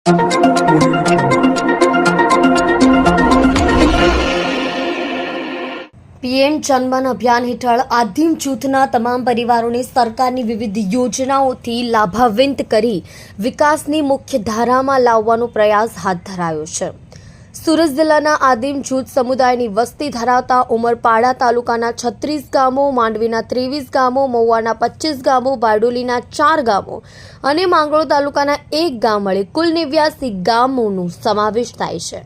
PM જનમન અભિયાન હેઠળ આદિમ જૂથના તમામ પરિવારોને સરકારની વિવિધ યોજનાઓથી લાભાન્વિત કરી વિકાસની મુખ્ય ધારામાં લાવવાનો પ્રયાસ હાથ ધરાયો છે. સુરત જિલ્લાના આદિમ જૂથ સમુદાયની વસ્તી ધરાવતા ઉમરપાડા તાલુકાના 36 ગામો, માંડવીના 23 ગામો, મહુવાના 25 ગામો, બારડોલીના 4 ગામો અને માંગરોળ તાલુકાના 1 ગામ મળી કુલ 89 ગામોનો સમાવેશ થાય છે.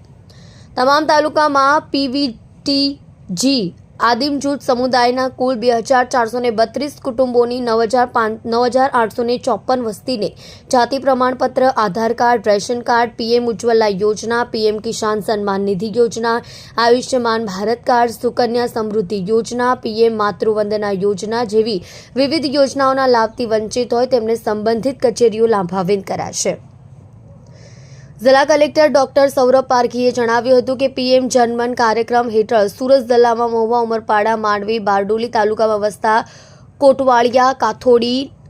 તમામ તાલુકામાં પીવીટીજી આદિમ જૂથ સમુદાયના કુલ 2432 કુટુંબોની 9854 વસ્તીને જાતિ પ્રમાણપત્ર, Aadhaar card, ration card, PM Ujjwala Yojana, PM Kisan Samman Nidhi યોજના, આયુષ્યમાન ભારત કાર્ડ, સુકન્યા સમૃદ્ધિ યોજના, પીએમ માતૃવંદના યોજના જેવી વિવિધ યોજનાઓના લાભથી વંચિત હોય તેમને સંબંધિત કચેરીઓ લાભાન્વિત કરાશે. જિલ્લા કલેક્ટર ડોક્ટર સૌરભ પારઘીએ જણાવ્યું હતું કે પીએમ જનમન કાર્યક્રમ હેઠળ સુરત જિલ્લામાં મહુવા, ઉમરપાડા, માંડવી, બારડોલી તાલુકામાં વસતા કોટવાળિયા,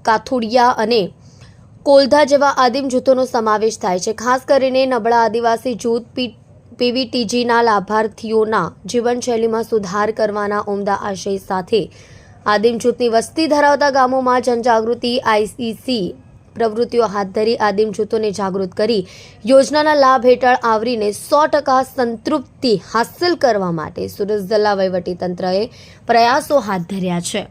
કાથોડિયા અને કોલધા જેવા આદિમ જૂથોનો સમાવેશ થાય છે. ખાસ કરીને નબળા આદિવાસી જૂથ પીવીટીજીના લાભાર્થીઓના જીવનશૈલીમાં સુધાર કરવાના ઉમદા આશય સાથે આદિમ જૂથની વસ્તી ધરાવતા ગામોમાં જનજાગૃતિ આઈસીસી પ્રવૃત્તિઓ હાથ ધરી આદિમ જૂથોને જાગૃત કરી યોજનાના લાભ હેઠળ આવરીને 100% સંતૃપ્તિ હાંસલ કરવા માટે સુરત જિલ્લા વહીવટીતંત્રએ પ્રયાસો હાથ ધર્યા છે.